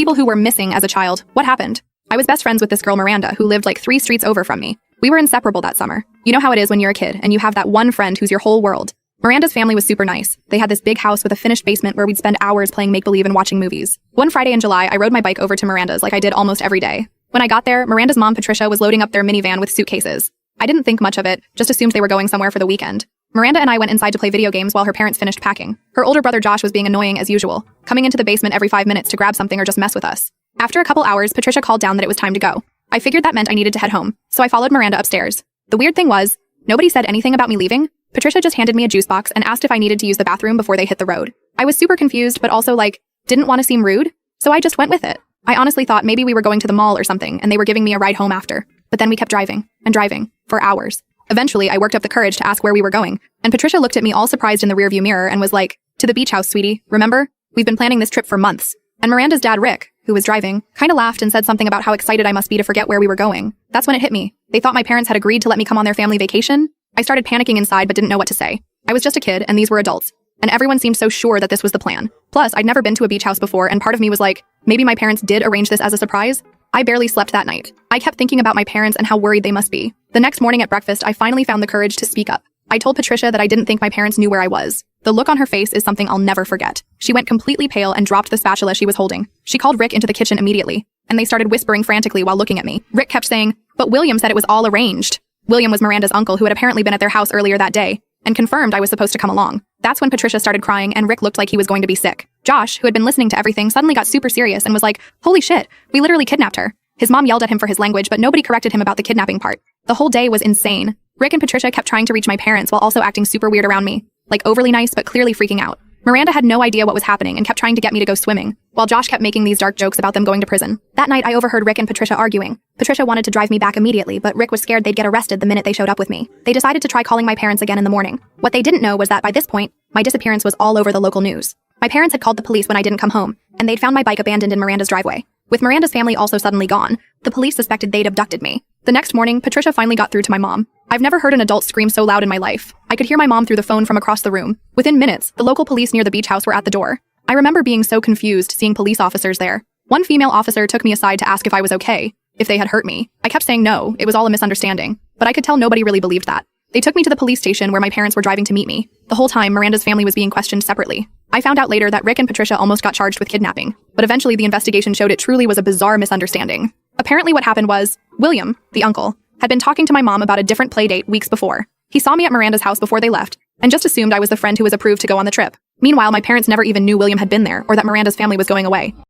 people who were missing as a child. What happened? I was best friends with this girl Miranda, who lived like 3 streets over from me. We were inseparable that summer. You know how it is when you're a kid and you have that one friend who's your whole world. Miranda's family was super nice. They had this big house with a finished basement where we'd spend hours playing make-believe and watching movies. One Friday in July, I rode my bike over to Miranda's like I did almost every day. When I got there, Miranda's mom, Patricia, was loading up their minivan with suitcases. I didn't think much of it, just assumed they were going somewhere for the weekend. Miranda and I went inside to play video games while her parents finished packing. Her older brother Josh was being annoying as usual, coming into the basement every 5 minutes to grab something or just mess with us. After a couple hours, Patricia called down that it was time to go. I figured that meant I needed to head home, so I followed Miranda upstairs. The weird thing was, nobody said anything about me leaving. Patricia just handed me a juice box and asked if I needed to use the bathroom before they hit the road. I was super confused, but also didn't want to seem rude, so I just went with it. I honestly thought maybe we were going to the mall or something and they were giving me a ride home after. But then we kept driving and driving for hours. Eventually, I worked up the courage to ask where we were going, and Patricia looked at me all surprised in the rearview mirror and was like, "To the beach house, sweetie, remember? We've been planning this trip for months." And Miranda's dad, Rick, who was driving, kinda laughed and said something about how excited I must be to forget where we were going. That's when it hit me. They thought my parents had agreed to let me come on their family vacation. I started panicking inside but didn't know what to say. I was just a kid and these were adults, and everyone seemed so sure that this was the plan. Plus, I'd never been to a beach house before, and part of me was like, maybe my parents did arrange this as a surprise? I barely slept that night. I kept thinking about my parents and how worried they must be. The next morning at breakfast, I finally found the courage to speak up. I told Patricia that I didn't think my parents knew where I was. The look on her face is something I'll never forget. She went completely pale and dropped the spatula she was holding. She called Rick into the kitchen immediately, and they started whispering frantically while looking at me. Rick kept saying, "But William said it was all arranged." William was Miranda's uncle who had apparently been at their house earlier that day, and confirmed I was supposed to come along. That's when Patricia started crying and Rick looked like he was going to be sick. Josh, who had been listening to everything, suddenly got super serious and was like, "Holy shit, we literally kidnapped her." His mom yelled at him for his language, but nobody corrected him about the kidnapping part. The whole day was insane. Rick and Patricia kept trying to reach my parents while also acting super weird around me, like overly nice but clearly freaking out. Miranda had no idea what was happening and kept trying to get me to go swimming, while Josh kept making these dark jokes about them going to prison. That night, I overheard Rick and Patricia arguing. Patricia wanted to drive me back immediately, but Rick was scared they'd get arrested the minute they showed up with me. They decided to try calling my parents again in the morning. What they didn't know was that by this point, my disappearance was all over the local news. My parents had called the police when I didn't come home, and they'd found my bike abandoned in Miranda's driveway. With Miranda's family also suddenly gone, the police suspected they'd abducted me. The next morning, Patricia finally got through to my mom. I've never heard an adult scream so loud in my life. I could hear my mom through the phone from across the room. Within minutes, the local police near the beach house were at the door. I remember being so confused seeing police officers there. One female officer took me aside to ask if I was okay, if they had hurt me. I kept saying no, it was all a misunderstanding, but I could tell nobody really believed that. They took me to the police station where my parents were driving to meet me. The whole time, Miranda's family was being questioned separately. I found out later that Rick and Patricia almost got charged with kidnapping, but eventually the investigation showed it truly was a bizarre misunderstanding. Apparently what happened was, William, the uncle, had been talking to my mom about a different play date weeks before. He saw me at Miranda's house before they left, and just assumed I was the friend who was approved to go on the trip. Meanwhile, my parents never even knew William had been there or that Miranda's family was going away.